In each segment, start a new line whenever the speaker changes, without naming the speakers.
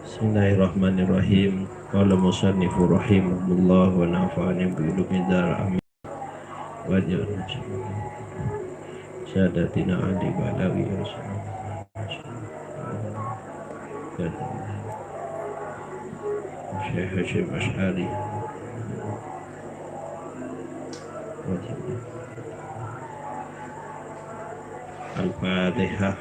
Bismillahirrahmanirrahim. Qala musannifu rahimahullah wa nafa'ani bi ulumi dar amin. Wa jalla sadatina ali balawi Syekh Hashim Ash'ari Al-Fatihah.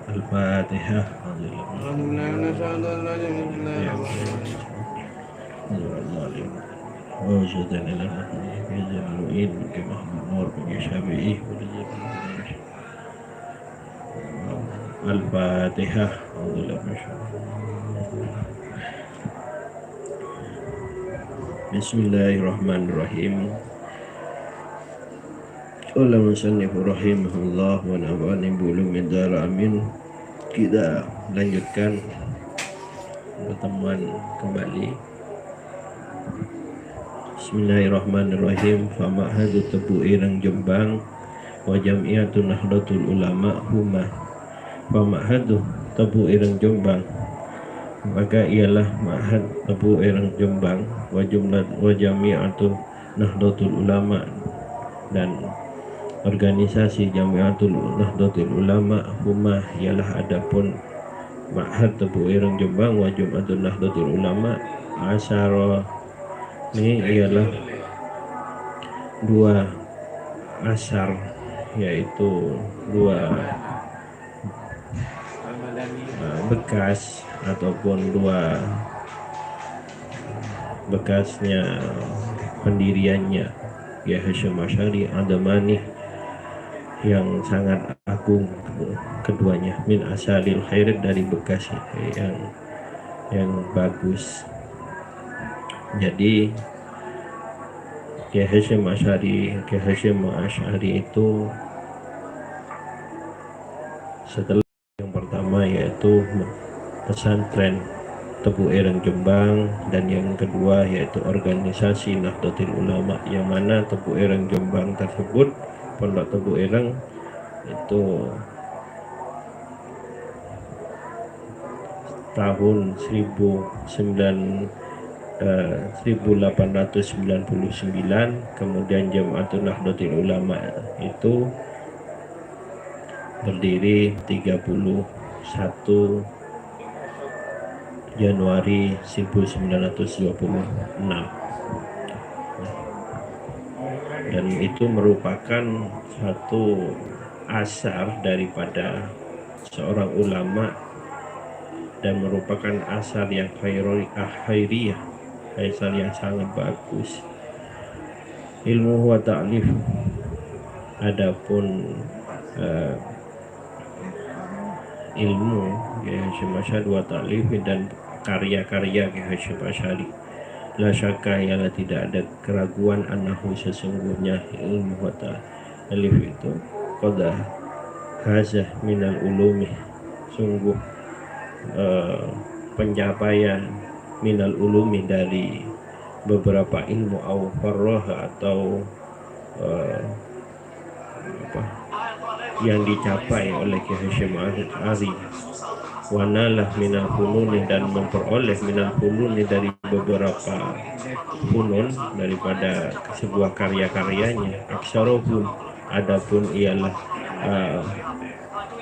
Al-Fatihah. وجدا إلى يجعل المؤيد بمحض النور بشابعه Al-Fatihah. Bismillahirrahmanirrahim. Qala musannifu rahimahullah wa nafa'ani bi ulumi dar amin. Kita lanjutkan pertemuan kembali. Bismillahirrahmanirrahim. Fama'hadu tebu irang Jombang wa jam'iyatun nahdlatul ulama huma. Fama'hadu tebu irang Jombang, maka ialah ma'had tebu irang Jombang wa jami'atun nahdlatul ulama dan organisasi jami'atul nahdlatul ulama huma ialah adapun ma'had tebu irang Jombang wa jami'atul nahdlatul ulama asyara. Ini ialah dua asar, yaitu dua bekas ataupun dua bekasnya pendiriannya ya Hashim Ash'ari Adamani yang sangat agung keduanya, min asalil khairat dari bekas yang bagus. Jadi Kiai Hashim Ash'ari itu setelah yang pertama yaitu pesantren Tebu Ireng Jombang, dan yang kedua yaitu organisasi Nahdlatul Ulama, yang mana Tebu Ireng Jombang tersebut, Pondok Tebu Ireng itu tahun 1899, kemudian Jam'atul Nahdlatul Ulama itu berdiri 31 Januari 1926, dan itu merupakan satu asar daripada seorang ulama dan merupakan asar yang khairiyah, asar yang sangat bagus. Ilmu wa ta'lif, adapun ilmu Kiai Hashim Ash'ari wa ta'lif dan karya-karya Kiai Hashim Ash'ari, la syakka ialah tidak ada keraguan annahu sesungguhnya ilmu wa ta'lif itu qad hazah minal ulumi, sungguh pencapaian minal ulumi dari beberapa ilmu au farroha atau yang dicapai oleh Kiai Hashim Ash'ari, wanalah minal fununi, dan memperoleh minal fununi dari beberapa funun daripada sebuah karya-karyanya. Aksarohum, adapun ialah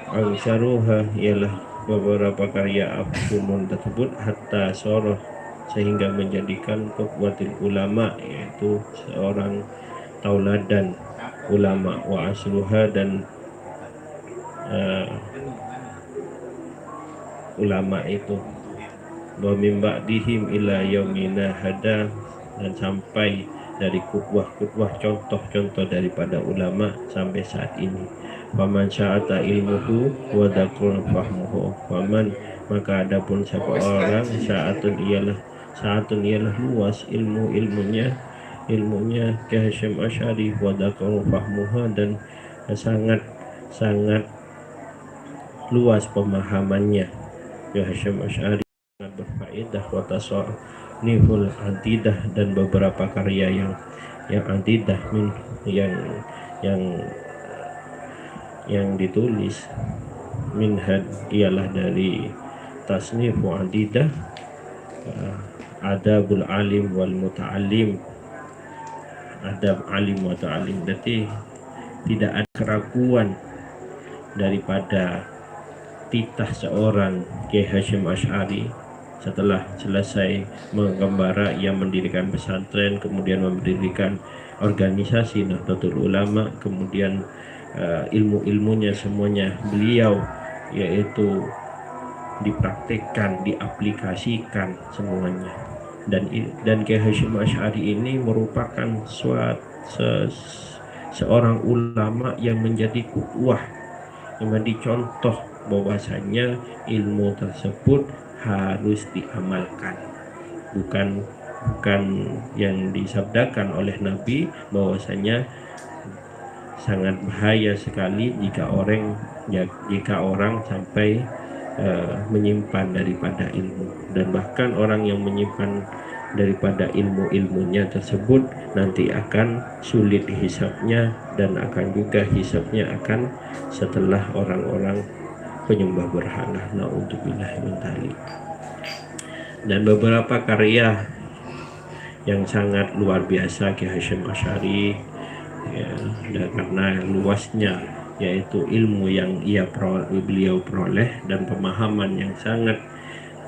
aksaruha ialah beberapa karya funun tersebut, hatta soroh, sehingga menjadikan qudwatul ulama, yaitu seorang tauladan ulama, wa asluha, dan ulama itu wa min ba'dihim ila yaumina hada, dan sampai dari kutbah-kutbah contoh-contoh daripada ulama sampai saat ini. Faman sya'ata ilmuhu wa dakrun fahmuhu, faman, maka adapun siapa orang, sya'atun ialah luas ilmunya Kiai Hashim Ash'ari, wa dakrun fahmuha, dan sangat luas pemahamannya. Ya Hasyim Asy'ari sangat berfaedah wa tasanniful adidah, dan beberapa karya yang adidah yang yang ditulis minhad ialah dari tasnif wa adidah, adabul alim wal muta'allim, adab alim wa ta'alim. Berarti tidak ada keraguan daripada titah seorang Kiai Hasyim Asy'ari setelah selesai mengembara. Ia mendirikan pesantren, kemudian mendirikan organisasi Nahdlatul Ulama, kemudian ilmu-ilmunya semuanya beliau yaitu dipraktikkan, diaplikasikan semuanya. Dan Kiai Hasyim Asy'ari ini merupakan seorang ulama yang menjadi qudwah, yang menjadi contoh bahwasanya ilmu tersebut harus diamalkan, bukan yang disabdakan oleh Nabi bahwasanya sangat bahaya sekali jika orang sampai menyimpan daripada ilmu, dan bahkan orang yang menyimpan daripada ilmunya tersebut nanti akan sulit hisabnya, dan akan juga hisabnya akan setelah orang-orang penyembah berhala, naudzubillah min dzalik. Dan beberapa karya yang sangat luar biasa Kiai Hasyim Asy'ari, ya, karena luasnya yaitu ilmu yang beliau peroleh dan pemahaman yang sangat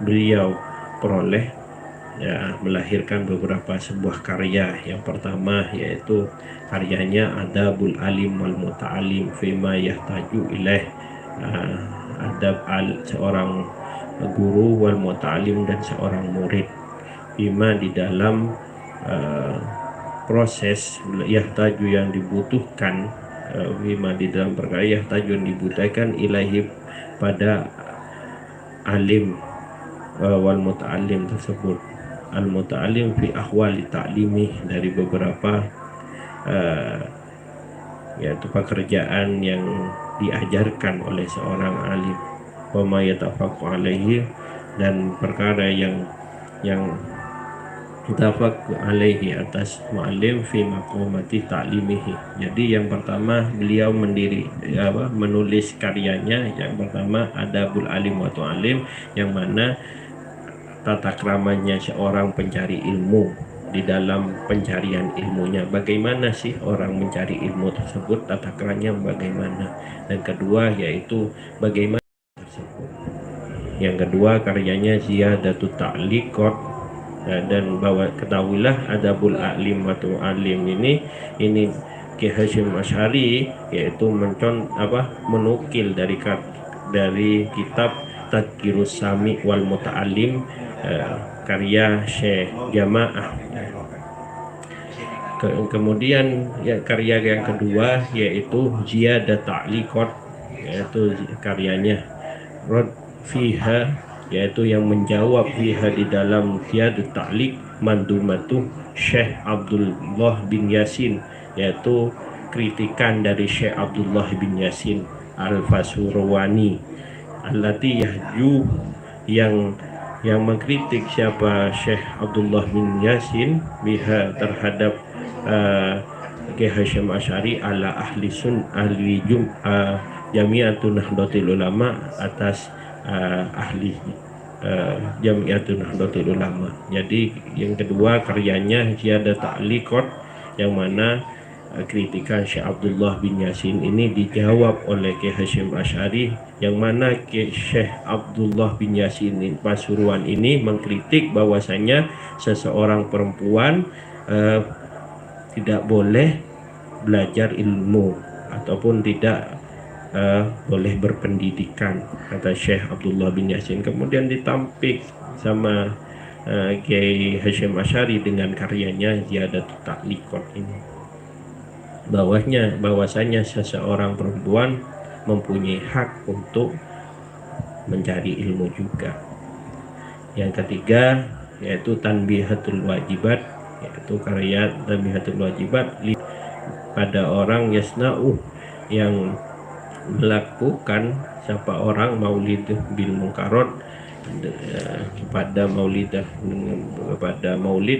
beliau peroleh, ya, melahirkan beberapa sebuah karya. Yang pertama yaitu karyanya Adabul Alim wal Muta'alim fima yahtaju ilaih, adab seorang guru wal muta'alim dan seorang murid, fima di dalam proses yahtaju yang dibutuhkan, bima di dalam perkara yahtaju yang dibutuhkan ilahi pada alim wal muta'alim tersebut. Al muta'alim fi ahwali ta'limi, dari beberapa yaitu pekerjaan yang diajarkan oleh seorang alim, wa ma yatafaqu alaihi, dan perkara yang tafaqu alaihi atas mu'allim fi maqamati ta'limihi. Jadi yang pertama beliau menulis karyanya, yang pertama Adabul Alim wa Tu'alim, yang mana tata kramanya seorang pencari ilmu di dalam pencarian ilmunya, bagaimana sih orang mencari ilmu tersebut, tata keramanya bagaimana. Dan kedua yaitu bagaimana tersebut. Yang kedua karyanya Ziyadatut Ta'liqat, dan bahwa ketahuilah Adabul Alim wa Tu'alim ini Kiai Hasyim Asy'ari yaitu menukil dari kitab Tadhkirus Sami wal Muta'alim, karya Syekh Jamaah. Kemudian karya yang kedua yaitu Ziyadat Ta'liqat, yaitu karyanya Rad fiha, yaitu yang menjawab fiha di dalam Ziyadat Ta'liq mandumatu Syekh Abdullah bin Yasin, yaitu kritikan dari Syekh Abdullah bin Yasin Al-Fasurwani, allati yahju, yang mengkritik siapa Syekh Abdullah bin Yasin biha terhadap Kiai Hasyim Asy'ari ala ahli Jami'atun Nahdlatul Ulama, atas ahli Jami'atun Nahdlatul Ulama. Jadi yang kedua karyanya Ziyadat Ta'liqat, yang mana kritikan Syekh Abdullah bin Yasin ini dijawab oleh Kiai Hasyim Asy'ari, yang mana Syekh Abdullah bin Yasin Pasuruan ini mengkritik bahwasanya seseorang perempuan tidak boleh belajar ilmu ataupun tidak boleh berpendidikan, kata Syekh Abdullah bin Yasin. Kemudian ditampik sama Kiai Hasyim Asy'ari dengan karyanya Ziyadatut Ta'liqat ini, bahwasanya seseorang perempuan mempunyai hak untuk mencari ilmu juga. Yang ketiga yaitu Tanbihatul Wajibat, yaitu karya Tanbihatul Wajibat pada orang yasna'u, yang melakukan siapa orang maulid bil munkarot pada maulid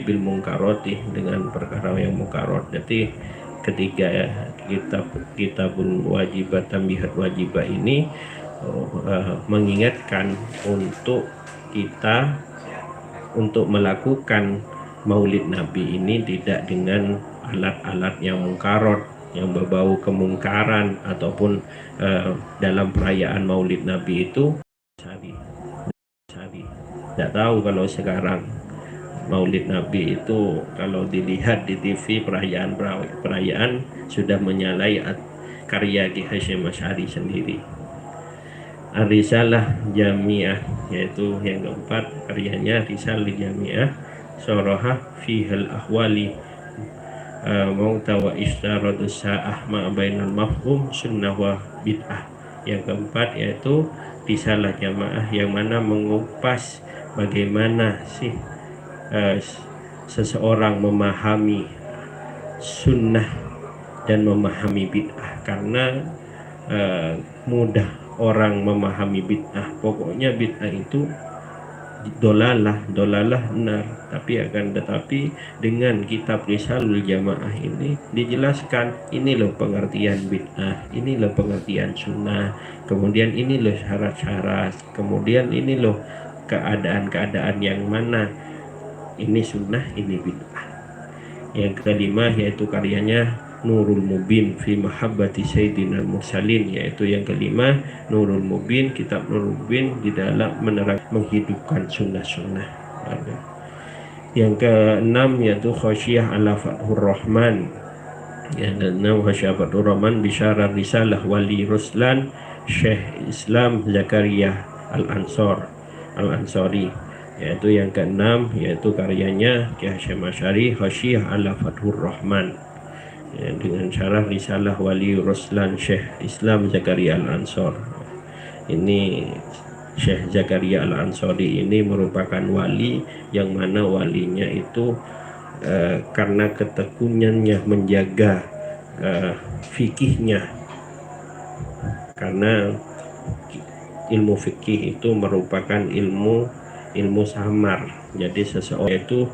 bil munkaroti dengan perkara yang munkarot. Jadi ketiga kita pun wajibat tambihat wajibah ini mengingatkan untuk kita untuk melakukan maulid Nabi ini tidak dengan alat-alat yang mungkarot, yang berbau kemungkaran, ataupun dalam perayaan maulid Nabi itu tidak tahu kalau sekarang maulid Nabi itu kalau dilihat di TV perayaan sudah menyalai karya Ki Hasyim Asy'ari sendiri. Risalah Jami'ah, yaitu yang keempat karyanya Risalah Jami'ah Syaraha fihal ahwali mauta wa isyaradus sa'ah ma bainal mafhum sunnah wa bid'ah. Yang keempat yaitu Risalah Jamaah yang mana mengupas bagaimana sih seseorang memahami sunnah dan memahami bid'ah, karena mudah orang memahami bid'ah. Pokoknya bid'ah itu dolalah benar, tetapi dengan kitab Risalul Jamaah ini dijelaskan ini loh pengertian bid'ah, ini loh pengertian sunnah, kemudian ini loh syarat-syarat, kemudian ini loh keadaan-keadaan yang mana ini sunnah, ini bid'ah. Yang kelima yaitu karyanya Nurul Mubin fi Mahabbati Sayyidina Mursalin, yaitu yang kelima Nurul Mubin, kitab Nurul Mubin di dalam menghidupkan sunnah-sunnah. Yang keenam yaitu Khasyiyah ala Fathur Rahman. Yang keenam Khasyiyah Fathur Rahman bisyarah risalah Wali Ruslan Syekh Islam Zakaria Al-Ansari, yaitu yang keenam yaitu karyanya Ki Hasyim Asy'ari Khasyiyah ala Fathur Rahman, ya, dengan syarah risalah Wali Ruslan Syekh Islam Zakaria Al-Ansar. Ini Syekh Zakaria Al-Ansari ini merupakan wali yang mana walinya itu karena ketekunannya menjaga fikihnya, karena ilmu fikih itu merupakan ilmu samar. Jadi seseorang itu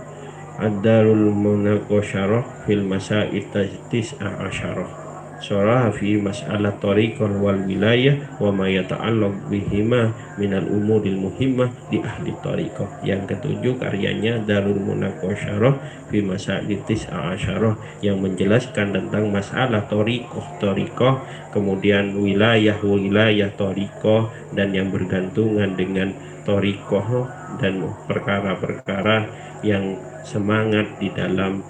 Ad-Darul Munaqasyarah fil Masail Tis'a Asyarah Syarah fi mas'alah tariqah wal wilayah wa ma yata'allaq bihima minal umuril muhimmah di ahli tariqah. Yang ketujuh karyanya Darul Munaqasyarah fi Masail Tis'a Asyarah yang menjelaskan tentang masalah tariqah, kemudian wilayah tariqah dan yang bergantungan dengan tariqah dan perkara-perkara yang semangat di dalam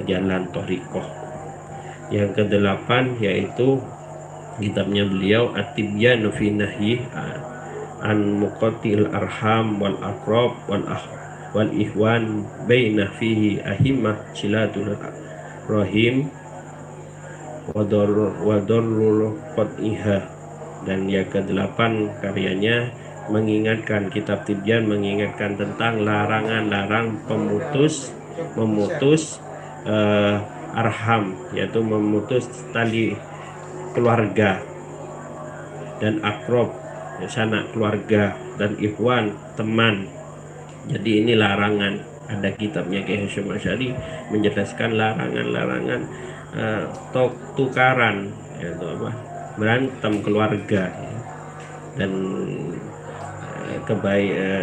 jalan thariqah. Yang kedelapan yaitu kitabnya beliau At-Tibyanu fi Nahyi an Muqatil Arham wal Aqrab wal Ihwan baina fihi ahimmah silatul rahim wa darrul qat'iha. Dan yang kedelapan karyanya mengingatkan, kitab Tibyan mengingatkan tentang larangan memutus arham, yaitu memutus tali keluarga, dan akrob, sanak keluarga, dan ikhwan, teman. Jadi ini larangan. Ada kitabnya Ki Hasyim Asy'ari menjelaskan larangan tukaran, yaitu berantem keluarga, dan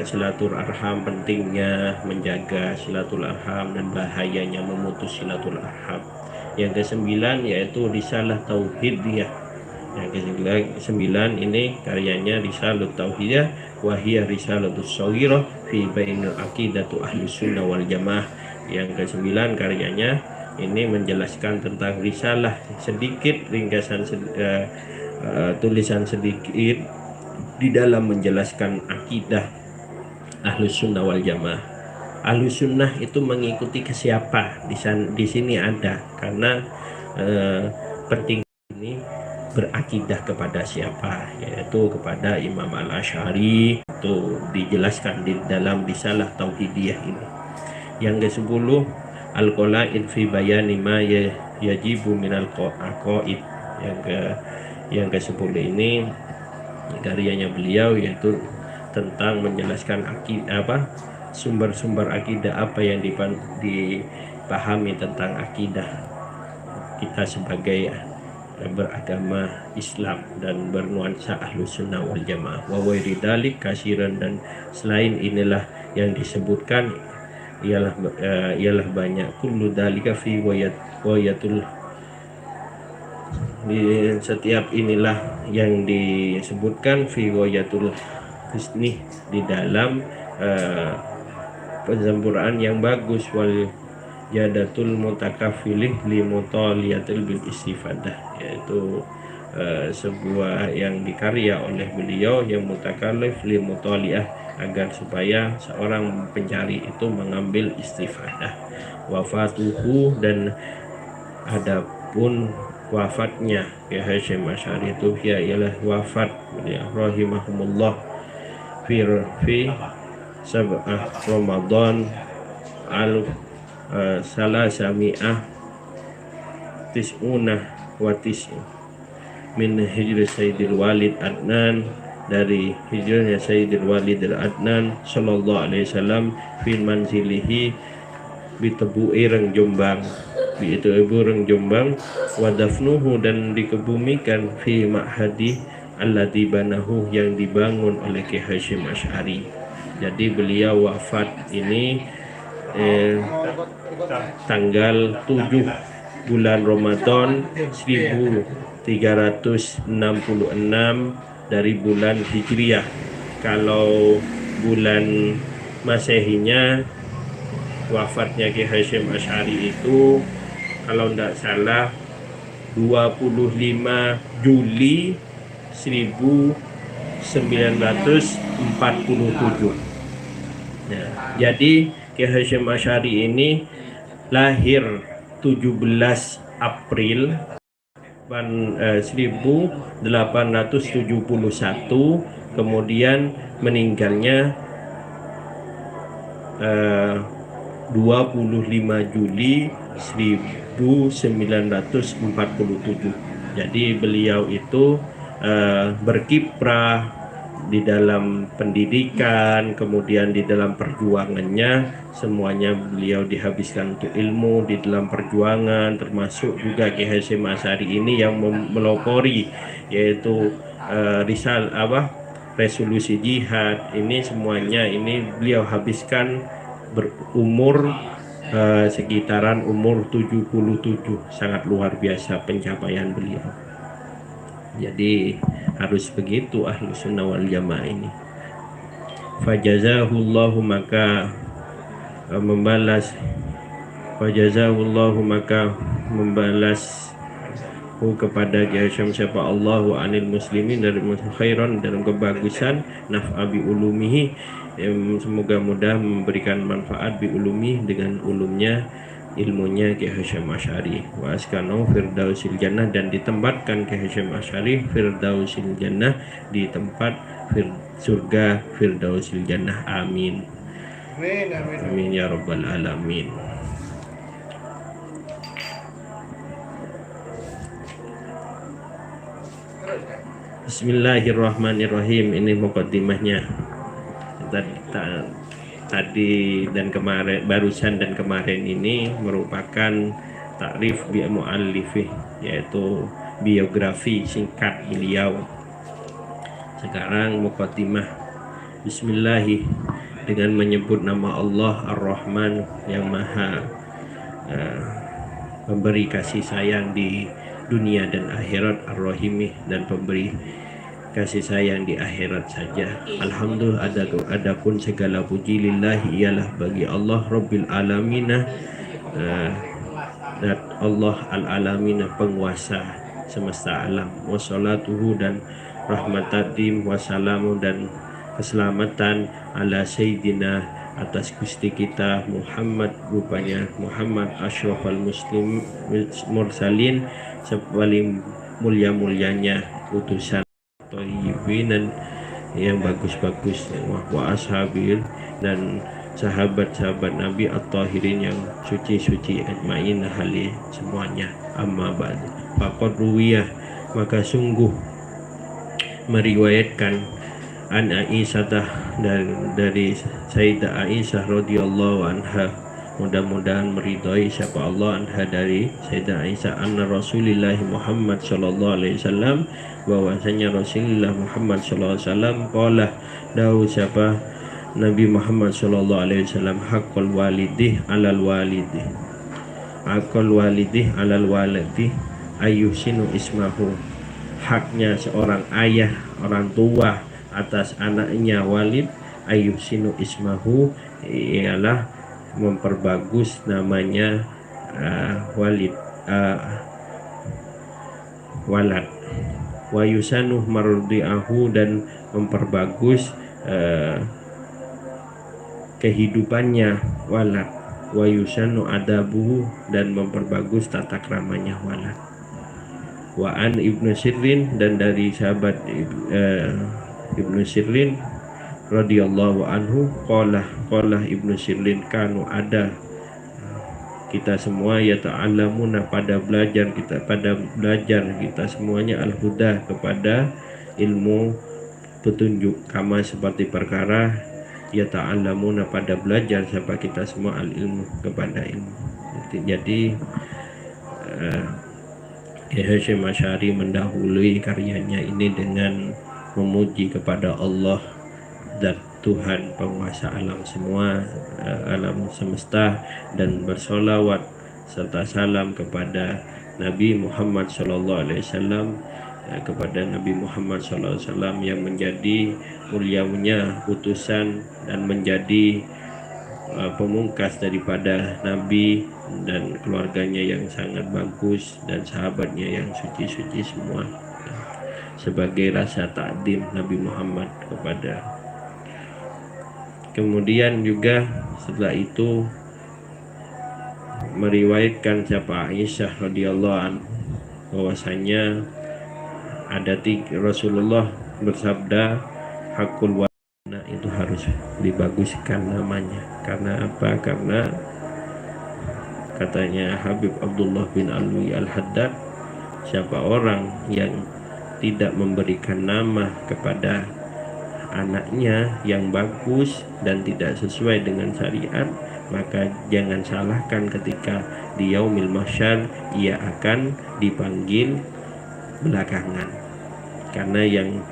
silaturahim, pentingnya menjaga silaturahim dan bahayanya memutus silaturahim. Yang kesembilan yaitu Risalah Tauhidiyah. Yang kesembilan ini karyanya Risalah Tauhidiyah wa hiya risalatus shaghirah fi bainil aqidatu ahli sunnah wal jamaah. Yang kesembilan karyanya ini menjelaskan tentang risalah sedikit, ringkasan tulisan sedikit di dalam menjelaskan akidah Ahlus Sunnah wal Jamaah. Ahlus Sunnah itu mengikuti ke siapa? Di sini ada, karena penting ini berakidah kepada siapa, yaitu kepada Imam Al-Asy'ari. Itu dijelaskan di dalam Risalah Tauhidiyah ini. Yang ke-10 Al-Qala'id fi bayani ma yajibu minal aqaid. Yang Yang ke-10 ini karyanya beliau, yaitu tentang menjelaskan sumber-sumber akidah, apa yang dipahami tentang akidah kita sebagai beragama Islam dan bernuansa Ahlus Sunnah wal Jamaah. Wa wairi dalik kasiran, dan selain inilah yang disebutkan ialah banyak. Kullu dalika fi wayatul, di setiap inilah yang disebutkan fi wayatul husni, di dalam penyempurnaan yang bagus, wal jadatul mutakafilih li mutaliyatil bil istifadah, yaitu sebuah yang dikarya oleh beliau yang mutakalif li mutaliyah, agar supaya seorang pencari itu mengambil istifadah. Wafatuhu, dan adapun wafatnya Kiai Hasyim Asy'ari itu ialah wafat beliau rahimahumullah fi sab'ah Ramadan al salasami'ah tis'unah wa tis'in min hijri Sayyidil Walid Adnan, dari hijrahnya Sayyidil Walid Adnan sallallahu alaihi wasallam fi manzilihi bitebu'i reng Jombang, itu reng Jombang, wa dafnuhu, dan dikebumikan fi ma'hadi alladzi banahu, yang dibangun oleh Kiai Hasyim Asy'ari. Jadi beliau wafat ini tanggal 7 bulan Ramadan 1366 dari bulan Hijriah. Kalau bulan Masehinya wafatnya Kiai Hasyim Asy'ari itu kalau tidak salah 25 Juli 1947. Nah, jadi Kiai Hasyim Asy'ari ini lahir 17 April 1871, kemudian meninggalnya 25 Juli 1947. Jadi beliau itu berkiprah di dalam pendidikan, kemudian di dalam perjuangannya, semuanya beliau dihabiskan untuk ilmu di dalam perjuangan, termasuk juga Kiai Hasyim Asy'ari ini yang melopori, yaitu resolusi jihad. Ini semuanya ini beliau habiskan berumur sekitaran umur 77. Sangat luar biasa pencapaian beliau. Jadi harus begitu Ahlus Sunnah wal Jamaah ini. Fajazahullahu, maka membalas kepada Kiai Hasyim siapa Allahu anil muslimin, dari khairan, dalam kebagusan, naf'a bi ulumihi, semoga mudah memberikan manfaat bi ulumi, dengan ulumnya, ilmunya Kiai Hasyim Asy'ari. Wa askanu firdausil jannah, dan ditempatkan Kiai Hasyim Asy'ari firdausil jannah, di tempat surga firdausil jannah. Amin. Amin ya rabbal alamin. Bismillahirrahmanirrahim. Ini muqaddimahnya. Tadi dan kemarin, barusan dan kemarin ini merupakan takrif bi muallifih, yaitu biografi singkat beliau. Sekarang muqaddimah. Bismillahi, dengan menyebut nama Allah Ar-Rahman, yang maha memberi kasih sayang di dunia dan akhirat, Ar-Rahimih, dan pemberi kasih sayang di akhirat saja. Alhamdulillah, adapun segala puji lillahi, ialah bagi Allah Rabbil Alaminah, dan Allah Al-Alaminah, penguasa semesta alam. Wassalatuhu, dan rahmatadim, wassalamu, dan keselamatan, ala Sayyidina, atas Gusti kita Muhammad, rupanya Muhammad asyrafal muslim mursalin, sepaling mulia-mulianya utusan thayyibin, yang bagus-bagus, wa ashabil, dan sahabat-sahabat Nabi at-tahirin, yang suci-suci ajmain hali semuanya. Amma ba'd, faqad ruwiyah, maka sungguh meriwayatkan an Aisyah dari Sayyidah Aisyah radhiyallahu anha, mudah-mudahan meridhai siapa Allah, anha dari Sayyidah Aisyah, anna Rasulullah Muhammad sallallahu alaihi wasallam, bahwasanya Rasulullah Muhammad sallallahu alaihi wasallam qala, dawu siapa Nabi Muhammad sallallahu alaihi wasallam, haqqul walidih alal walidih, haqqul walidih alal walidih ayyusinu ismahu, haknya seorang ayah, orang tua atas anaknya walid, ayyusinu ismahu, ialah memperbagus namanya walid, walad, wa yusanu mardiahu, dan memperbagus kehidupannya walad, wa yusanu adabuhu, dan memperbagus tata kramanya walad. Wa an Ibnu Sirin, dan dari sahabat Ibnu Sirin radhiyallahu anhu, qala Ibnu Sirin, kanu ada kita semua ya ta'allamuna, pada belajar kita semuanya al-huda, kepada ilmu petunjuk, kama seperti perkara ya ta'allamuna, pada belajar siapa kita semua al-ilmu, kepada ilmu. Jadi Hasyim Asy'ari mendahului karyanya ini dengan memuji kepada Allah, zat Tuhan penguasa alam semua, alam semesta, dan bersolawat serta salam kepada Nabi Muhammad sallallahu alaihi wasallam, kepada Nabi Muhammad sallallahu alaihi wasallam yang menjadi mulianya utusan dan menjadi pemungkas daripada Nabi dan keluarganya yang sangat bagus dan sahabatnya yang suci-suci semua, sebagai rasa takdim Nabi Muhammad kepada. Kemudian juga setelah itu meriwayatkan siapa Aisyah radhiyallahu anha, bahwasanya ada Rasulullah bersabda, hakul walidina, itu harus dibaguskan namanya. Karena apa? Karena katanya Habib Abdullah bin Alwi Al-Haddad, siapa orang yang tidak memberikan nama kepada anaknya yang bagus dan tidak sesuai dengan syariat, maka jangan salahkan ketika di yaumil mahsyar ia akan dipanggil belakangan. Karena yang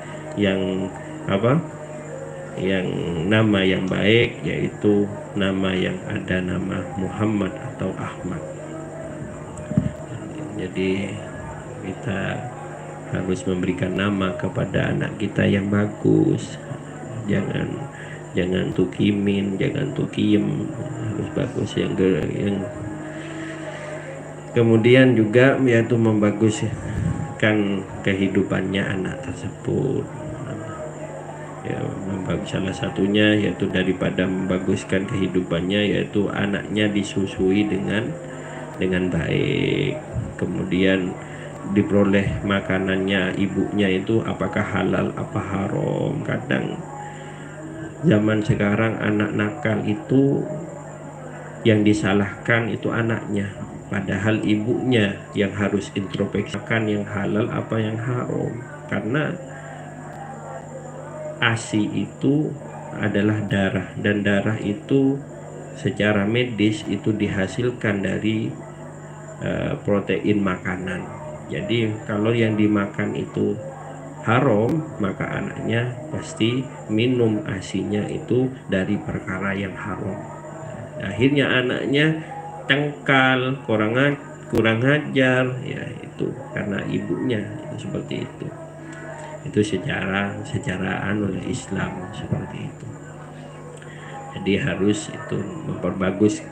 nama yang baik yaitu nama yang ada nama Muhammad atau Ahmad. Jadi kita harus memberikan nama kepada anak kita yang bagus. Jangan tukimin, jangan tukiem, harus bagus yang kemudian juga yaitu membaguskan kehidupannya anak tersebut. Ya, salah satunya yaitu daripada membaguskan kehidupannya yaitu anaknya disusui dengan baik, kemudian diperoleh makanannya ibunya itu apakah halal apa haram. Kadang zaman sekarang anak nakal itu yang disalahkan itu anaknya, padahal ibunya yang harus introspeksi makan yang halal apa yang haram. Karena ASI itu adalah darah, dan darah itu secara medis itu dihasilkan dari protein makanan. Jadi kalau yang dimakan itu haram, maka anaknya pasti minum ASI-nya itu dari perkara yang haram. Akhirnya anaknya tengkal, kurang ajar, ya itu karena ibunya itu seperti itu. Itu secara oleh Islam seperti itu. Jadi harus itu memperbagus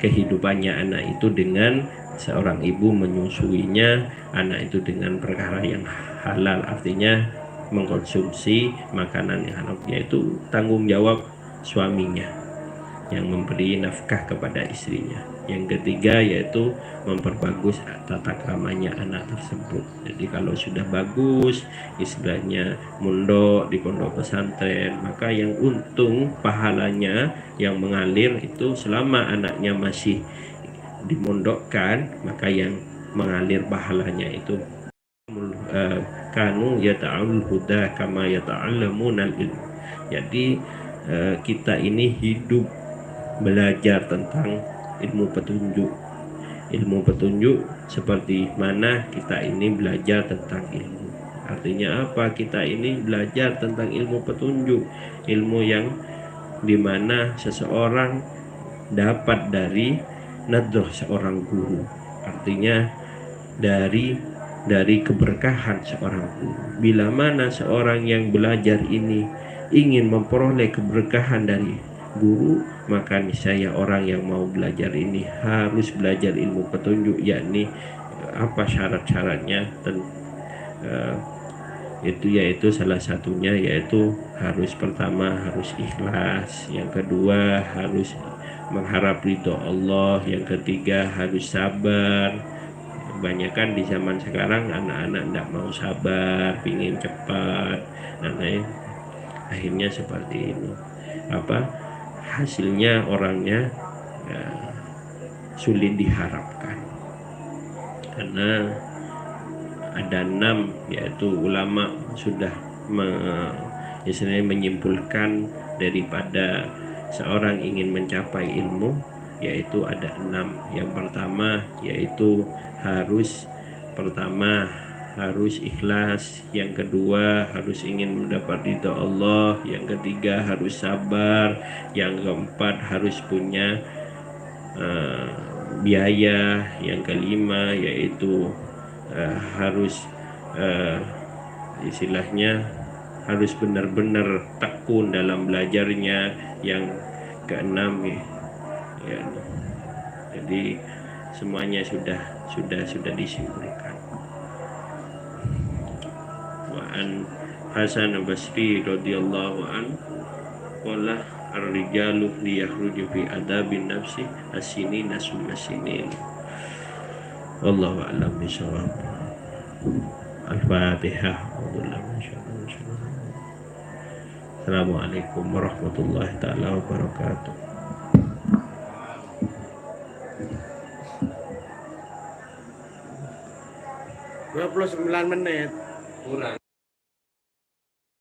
kehidupannya anak itu dengan seorang ibu menyusuinya anak itu dengan perkara yang halal, artinya mengkonsumsi makanan yang halal, yaitu tanggung jawab suaminya yang memberi nafkah kepada istrinya. Yang ketiga yaitu memperbagus tata kramanya anak tersebut. Jadi kalau sudah bagus, istilahnya mondok di pondok pesantren, maka yang untung pahalanya yang mengalir itu selama anaknya masih dimondokkan, maka yang mengalir pahalanya itu kanu yata'allul huda kama yata'allamuna ilm. Jadi kita ini hidup belajar tentang ilmu petunjuk. Ilmu petunjuk seperti mana kita ini belajar tentang ilmu. Artinya apa? Kita ini belajar tentang ilmu petunjuk, ilmu yang dimana seseorang dapat dari nadrah seorang guru. Artinya dari keberkahan seorang guru. Bila mana seorang yang belajar ini ingin memperoleh keberkahan dari guru, maka niscaya orang yang mau belajar ini harus belajar ilmu petunjuk, yakni apa syarat-syaratnya yaitu salah satunya yaitu pertama harus ikhlas, yang kedua harus mengharap ridho Allah, yang ketiga harus sabar. Kebanyakan di zaman sekarang anak-anak tidak mau sabar, pingin cepat, dan akhirnya seperti ini. Hasilnya orangnya sulit diharapkan, karena ada 6, yaitu ulama sudah menyimpulkan daripada seorang ingin mencapai ilmu, yaitu ada 6. Yang pertama yaitu harus ikhlas, yang kedua harus ingin mendapat ridha Allah, yang ketiga harus sabar, yang keempat harus punya biaya, yang kelima yaitu harus harus benar-benar tekun dalam belajarnya, yang keenam ya. Jadi semuanya sudah disimpulkan. Wa an Hasan Basri radhiyallahu an qala ar-rijalu liyakhruju fi adabin nafsi as-sinina summa sinin. Wallahu a'lam bishawab. Al-Fatihah. Assalamualaikum warahmatullahi taala wabarakatuh.
29 menit kurang.